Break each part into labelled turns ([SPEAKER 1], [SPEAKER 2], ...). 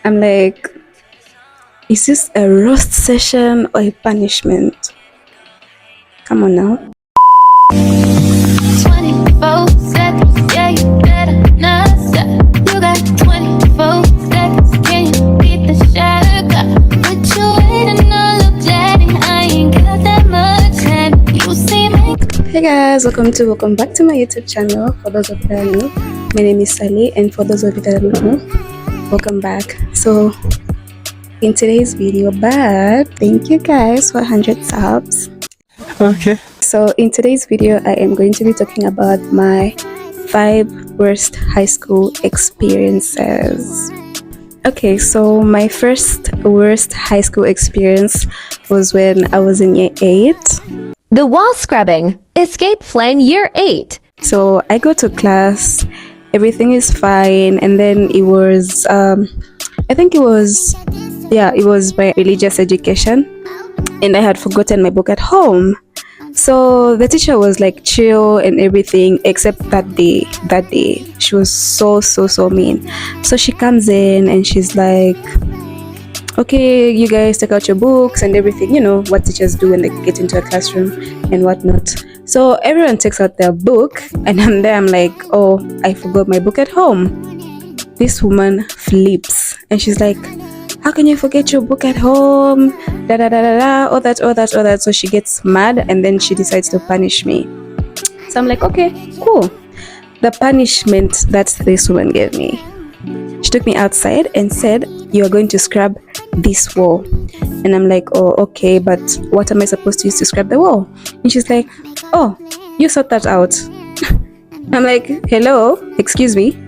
[SPEAKER 1] I'm like, is this a roast session or a punishment? Come on now.
[SPEAKER 2] 24 seconds, yeah, you better not stop. You got 24 seconds, can you beat the shot? But you waiting on look daddy, I ain't got that much time. You see me.
[SPEAKER 1] Hey guys, welcome back to my YouTube channel. For those of you that are new, my name is Sally, and for those of you that are new, welcome back. So in today's video, thank you guys for 100 subs.
[SPEAKER 3] Okay.
[SPEAKER 1] So in today's video, I am going to be talking about my 5 worst high school experiences. Okay, so my first worst high school experience was when I was in year 8.
[SPEAKER 4] The wall scrubbing. Escape plan year 8.
[SPEAKER 1] So I go to class, everything is fine, and then it was it was my religious education, and I had forgotten my book at home. So the teacher was like chill and everything, except that day she was so mean. So she comes in and she's like, okay, you guys take out your books and everything, you know what teachers do when they get into a classroom and whatnot. So everyone takes out their book, and I'm there, I'm like, oh, I forgot my book at home. This woman flips and she's like, how can you forget your book at home? All that. So she gets mad and then she decides to punish me. So I'm like, okay, cool. The punishment that this woman gave me, she took me outside and said, you are going to scrub this wall. And I'm like, oh, okay, but what am I supposed to use to scrub the wall? And she's like, oh, you sort that out. I'm like, hello, excuse me,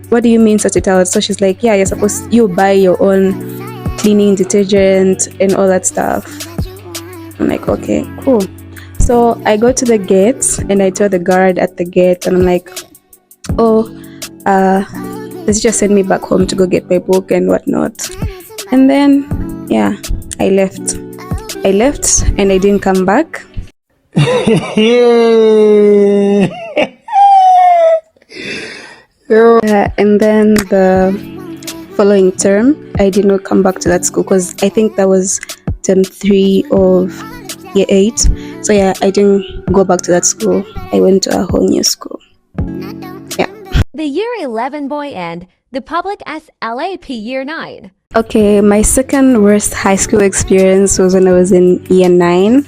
[SPEAKER 1] what do you mean sort it out? So she's like, yeah, you buy your own cleaning detergent and all that stuff. I'm like, okay, cool. So I go to the gate and I tell the guard at the gate, and I'm like, oh, the teacher sent me back home to go get my book and whatnot. And then, yeah, I left and I didn't come back. And then the following term, I did not come back to that school because I think that was term 3 of year 8. So yeah, I didn't go back to that school. I went to a whole new school. Yeah.
[SPEAKER 4] The year 11 boy and the public SLAP year 9.
[SPEAKER 1] Okay, my second worst high school experience was when I was in year 9.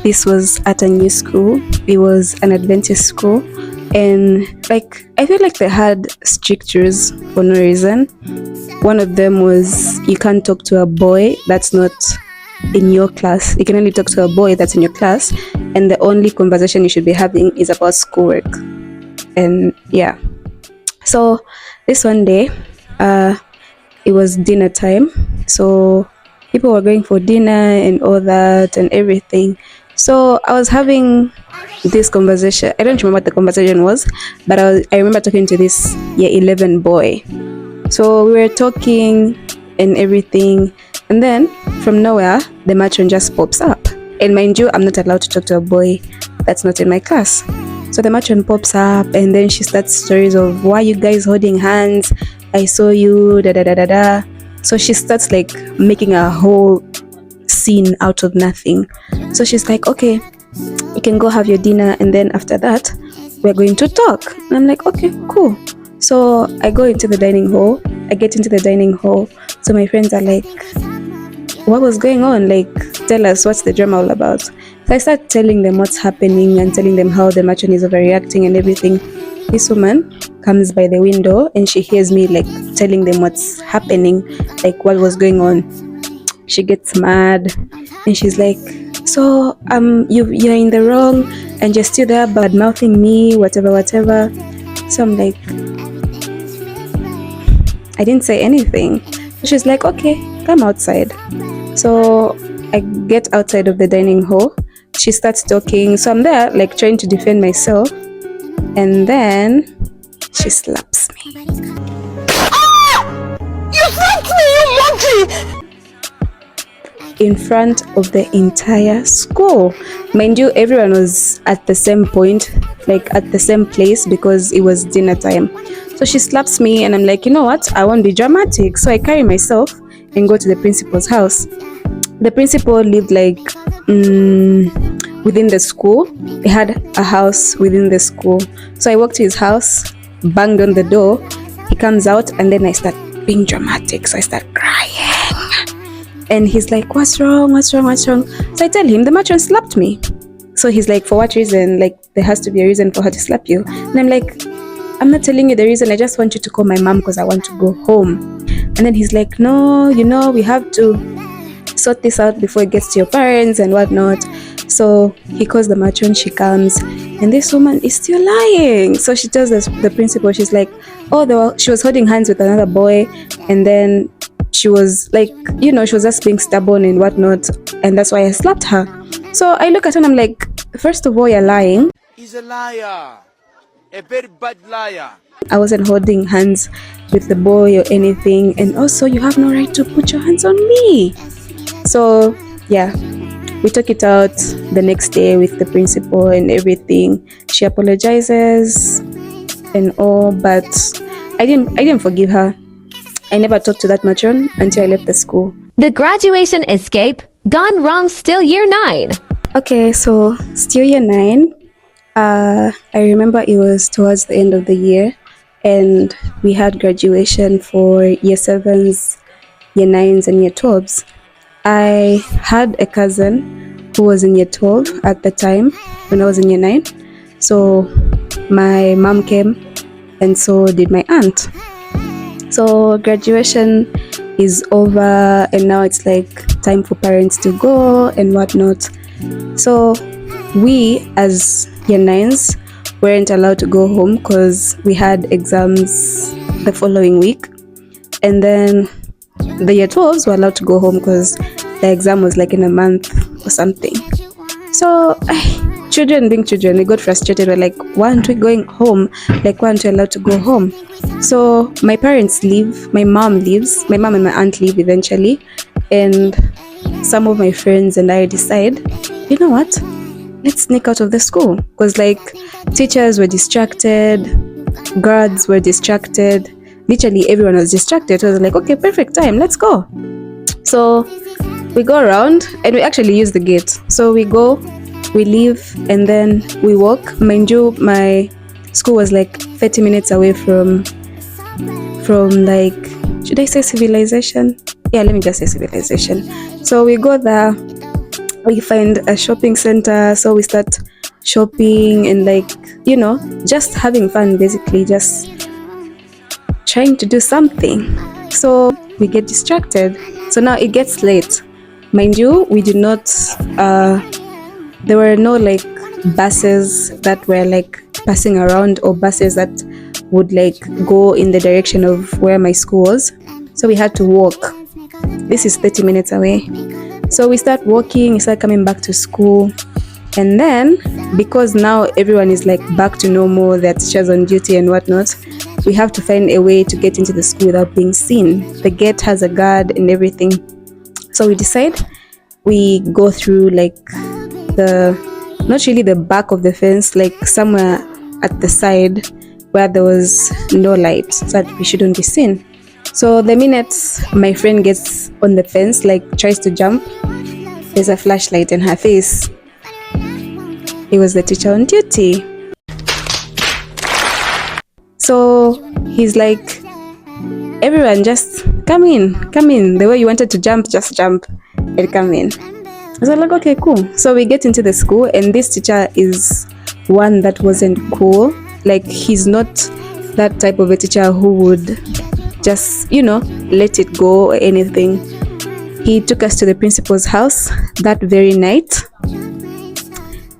[SPEAKER 1] This was at a new school. It was an Adventist school. And like, I feel like they had strict rules for no reason. One of them was you can't talk to a boy that's not in your class. You can only talk to a boy that's in your class, and the only conversation you should be having is about schoolwork. And yeah, so this one day, it was dinner time, so people were going for dinner and all that and everything. So I was having this conversation. I don't remember what the conversation was, but I remember talking to this year 11 boy. So we were talking and everything, and then from nowhere the matron just pops up. And mind you, I'm not allowed to talk to a boy that's not in my class. So the matron pops up and then she starts stories of, why you guys holding hands? I saw you, So she starts like making a whole scene out of nothing. So she's like, okay, you can go have your dinner, and then after that we're going to talk. And I'm like, okay, cool. So I go into the dining hall. I get into the dining hall. So my friends are like, what was going on? Like, tell us, what's the drama all about? So I start telling them what's happening and telling them how the matron is overreacting and everything. This woman comes by the window and she hears me like telling them what's happening, like what was going on. She gets mad and she's like, so you're in the wrong and you're still there bad mouthing me, whatever. So I'm like, I didn't say anything. She's like, okay, come outside. So I get outside of the dining hall. She starts talking, so I'm there like trying to defend myself, and then she slaps me.
[SPEAKER 3] You slapped me, you monkey!
[SPEAKER 1] In front of the entire school. Mind you, everyone was at the same point, like at the same place, because it was dinner time. So So she slaps me, and I'm like, you know what? I won't be dramatic. So I carry myself and go to the principal's house. The principal lived like within the school. He had a house within the school. So I walked to his house, banged on the door. He comes out, and then I start being dramatic. So I start crying. And he's like, what's wrong? What's wrong? What's wrong? So I tell him, the matron slapped me. So he's like, for what reason? Like, there has to be a reason for her to slap you. And I'm like, I'm not telling you the reason. I just want you to call my mom because I want to go home. And then he's like, no, we have to sort this out before it gets to your parents and whatnot. So he calls the matron, she comes, and this woman is still lying. So she tells the principal, she's like, oh, she was holding hands with another boy, and then she was like, she was just being stubborn and whatnot, and that's why I slapped her. So I look at her and I'm like, first of all, you're lying.
[SPEAKER 5] He's a liar, a very bad liar.
[SPEAKER 1] I wasn't holding hands with the boy or anything, and also you have no right to put your hands on me. So yeah, we took it out the next day with the principal and everything. She apologizes and all, but I didn't forgive her. I never talked to that matron until I left the school.
[SPEAKER 4] The graduation escape gone wrong still year 9.
[SPEAKER 1] Okay, so still year 9. I remember it was towards the end of the year, and we had graduation for year 7s, year 9s, and year 12s. I had a cousin who was in year 12 at the time when I was in year 9. So my mom came, and so did my aunt. So graduation is over, and now it's like time for parents to go and whatnot. So we as year 9s weren't allowed to go home because we had exams the following week, and then the year 12s were allowed to go home because the exam was like in a month or something. So children being children, we got frustrated. We're like, why aren't we going home? Like, why aren't we allowed to go home? So my parents leave, my mom leaves, my mom and my aunt leave eventually, and some of my friends and I decide, you know what, let's sneak out of the school, because like teachers were distracted, guards were distracted, literally everyone was distracted. So I was like, okay, perfect time, let's go. So we go around and we actually use the gate. So we go, we leave, and then we walk. Mind you, my school was like 30 minutes away from like, should I say civilization? Yeah, let me just say civilization. So we go there, we find a shopping center, so we start shopping and like, just having fun, basically just trying to do something. So we get distracted. So now it gets late. Mind you, we did not, there were no like buses that were like passing around, or buses that would like go in the direction of where my school was. So we had to walk. This is 30 minutes away. So we start walking, we start coming back to school. And then, because now everyone is like back to normal, their teachers on duty and whatnot, we have to find a way to get into the school without being seen. The gate has a guard and everything. So we decide we go through like not really the back of the fence, like somewhere at the side where there was no light, so that we shouldn't be seen. So the minute my friend gets on the fence, like tries to jump, there's a flashlight in her face. It was the teacher on duty. So he's like, everyone just come in. The way you wanted to jump, just jump and come in. I was like, okay, cool. So we get into the school, and this teacher is one that wasn't cool. Like, he's not that type of a teacher who would just, let it go or anything. He took us to the principal's house that very night,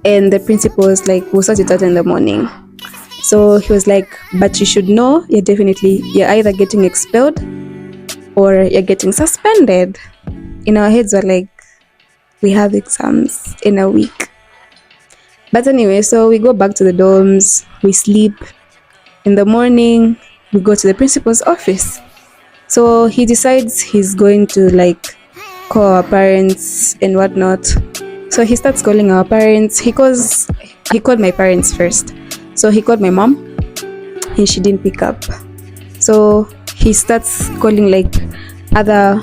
[SPEAKER 1] and the principal was like, we'll sort it out in the morning. So he was like, but you should know, you're either getting expelled or you're getting suspended. In our heads, we're like, we have exams in a week. But anyway, so we go back to the dorms, we sleep. In the morning, we go to the principal's office. So he decides he's going to like call our parents and whatnot. So he starts calling our parents. He called my parents first. So he called my mom, and she didn't pick up. So he starts calling like other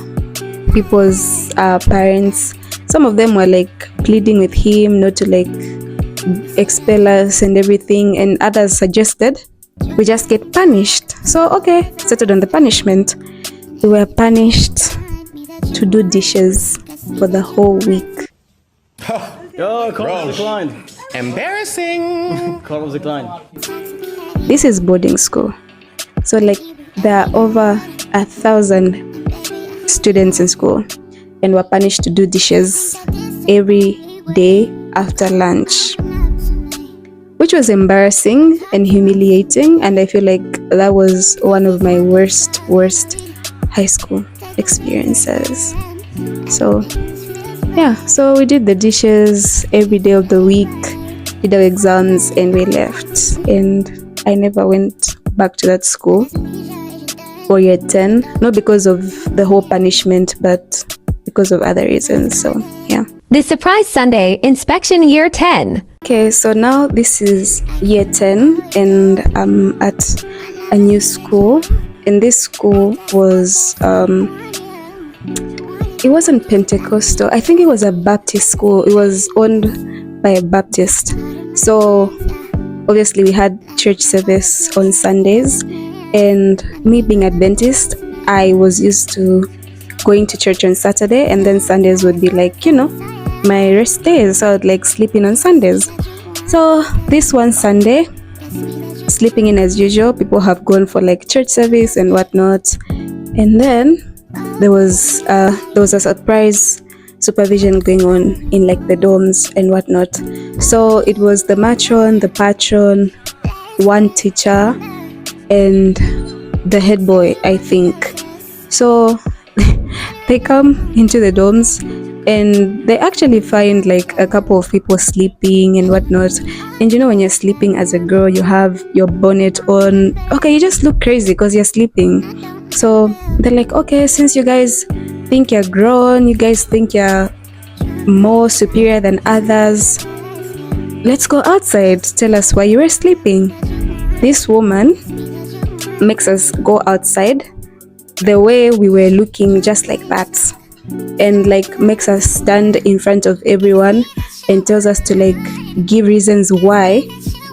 [SPEAKER 1] people's parents. Some of them were like pleading with him not to like expel us and everything, and others suggested we just get punished. So okay, settled on the punishment. We were punished to do dishes for the whole week.
[SPEAKER 6] Yo, call declined.
[SPEAKER 3] Embarrassing.
[SPEAKER 6] Call declined.
[SPEAKER 1] This is boarding school, so like there are over 1,000 students in school, and we're punished to do dishes every day after lunch, which was embarrassing and humiliating, and I feel like that was one of my worst high school experiences. So yeah, so we did the dishes every day of the week, did our exams, and we left, and I never went back to that school for year 10, not because of the whole punishment, but because of other reasons. So yeah.
[SPEAKER 4] The Surprise Sunday Inspection Year 10.
[SPEAKER 1] Okay, so now this is year 10, and I'm at a new school, and this school was it wasn't Pentecostal. I think it was a Baptist school. It was owned by a Baptist. So obviously we had church service on Sundays, and me being Adventist, I was used to going to church on Saturday, and then Sundays would be like, you know, my rest days. So I would like sleeping on Sundays. So this one Sunday, sleeping in as usual. People have gone for like church service and whatnot, and then there was a surprise supervision going on in like the dorms and whatnot. So it was the matron, the patron, one teacher, and the head boy, I think. So they come into the dorms, and they actually find like a couple of people sleeping and whatnot. And you know, when you're sleeping as a girl, you have your bonnet on. Okay, you just look crazy because you're sleeping. So they're like, okay, since you guys think you're grown, you guys think you're more superior than others, let's go outside. Tell us why you were sleeping. This woman makes us go outside the way we were looking, just like that, and like makes us stand in front of everyone and tells us to like give reasons why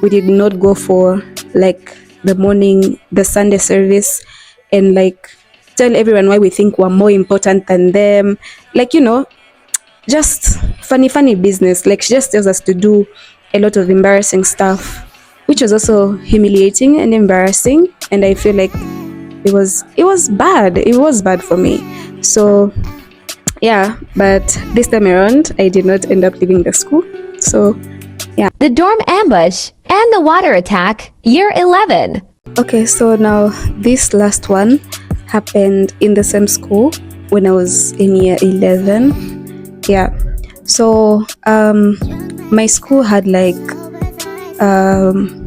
[SPEAKER 1] we did not go for like the Sunday service, and like tell everyone why we think we're more important than them. Like, you know, just funny business. Like, she just tells us to do a lot of embarrassing stuff, which was also humiliating and embarrassing, and I feel like it was bad. It was bad for me. So yeah, but this time around I did not end up leaving the school. So yeah.
[SPEAKER 4] The Dorm Ambush and the Water Attack, Year 11.
[SPEAKER 1] Okay, so now this last one happened in the same school when I was in year 11. Yeah, so my school had like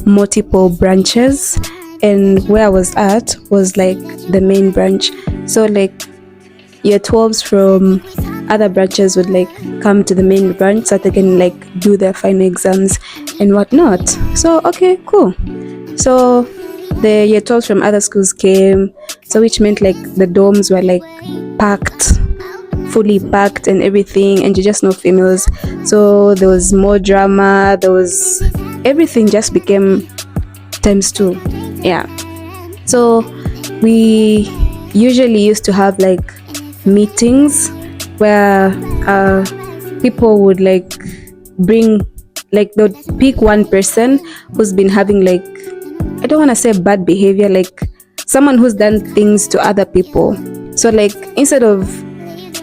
[SPEAKER 1] multiple branches, and where I was at was like the main branch. So like year 12s from other branches would like come to the main branch so they can like do their final exams and whatnot. So okay, cool. So the year 12s from other schools came, so which meant like the dorms were like packed, fully packed and everything, and you just know females, so there was more drama, there was everything just became times 2. Yeah, so we usually used to have like meetings where people would like bring, like they'd pick one person who's been having like, I don't want to say bad behavior, like someone who's done things to other people. So like instead of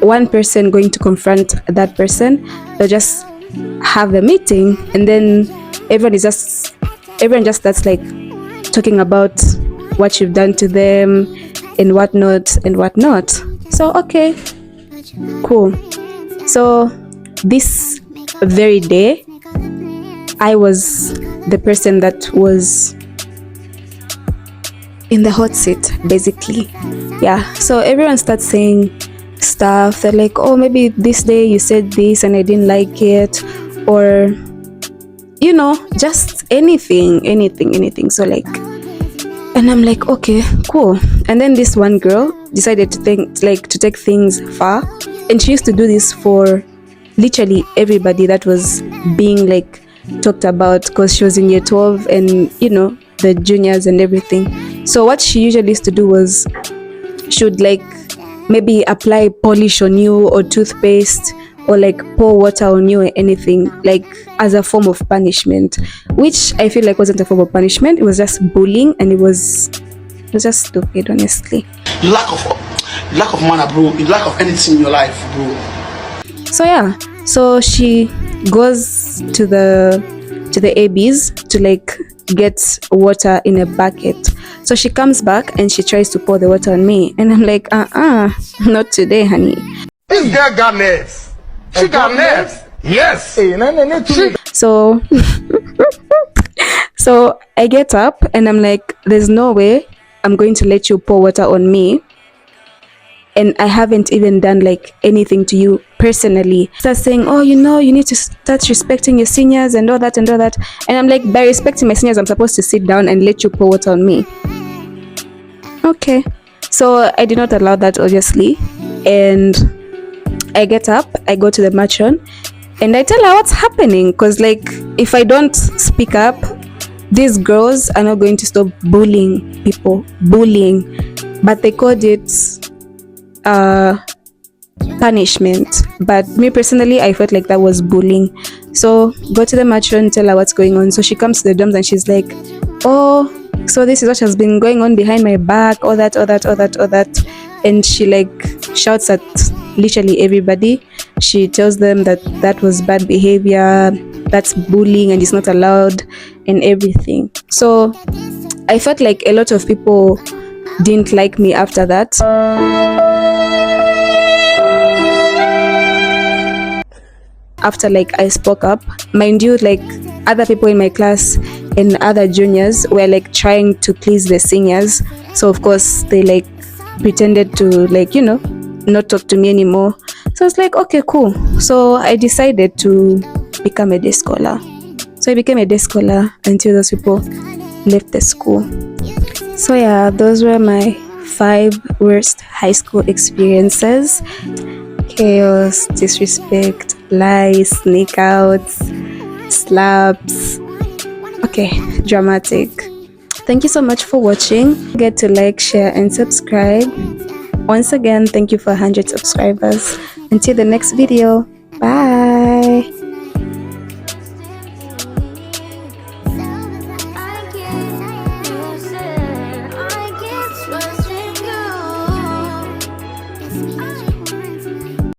[SPEAKER 1] one person going to confront that person, they'll just have a meeting, and then everyone just starts like talking about what you've done to them and whatnot. So okay, cool. So this very day, I was the person that was in the hot seat, basically. Yeah, so everyone starts saying stuff. They're like, oh, maybe this day you said this and I didn't like it, or you know, just anything. So like And I'm like, okay, cool. And then this one girl decided to take things far, and she used to do this for literally everybody that was being like talked about, because she was in year 12 and the juniors and everything. So what she usually used to do was she would like maybe apply polish on you or toothpaste, or like pour water on you or anything, like as a form of punishment, which I feel like wasn't a form of punishment. It was just bullying, and it was just stupid, honestly.
[SPEAKER 7] Lack of manner, bro. Lack of anything in your life, bro.
[SPEAKER 1] So yeah, so she goes to the ABs to like get water in a bucket. So she comes back and she tries to pour the water on me, and I'm like, not today, honey.
[SPEAKER 5] This girl got nerves. She got nerves. Yes.
[SPEAKER 1] So so I get up and I'm like, there's no way I'm going to let you pour water on me, and I haven't even done like anything to you personally. Start saying, oh, you need to start respecting your seniors and all that and all that. And I'm like, by respecting my seniors, I'm supposed to sit down and let you pour water on me. Okay. So I did not allow that, obviously. And I get up, I go to the matron, and I tell her what's happening. Because like, if I don't speak up, these girls are not going to stop bullying people. But they called it punishment, but me personally, I felt like that was bullying. So go to the matron, tell her what's going on. So she comes to the dorms and she's like, oh, so this is what has been going on behind my back, all that. And she like shouts at literally everybody. She tells them that was bad behavior, that's bullying, and it's not allowed, and everything. So I felt like a lot of people didn't like me after that. After like I spoke up, mind you, like other people in my class and other juniors were like trying to please the seniors. So of course they like pretended to like not talk to me anymore. So I was like, okay, cool. So I decided to become a day scholar. So I became a day scholar until those people left the school. So yeah, those were my 5 worst high school experiences. Chaos, disrespect, lies, sneak outs, slaps. Okay, dramatic. Thank you so much for watching. Don't forget to like, share, and subscribe. Once again, thank you for 100 subscribers. Until the next video, bye.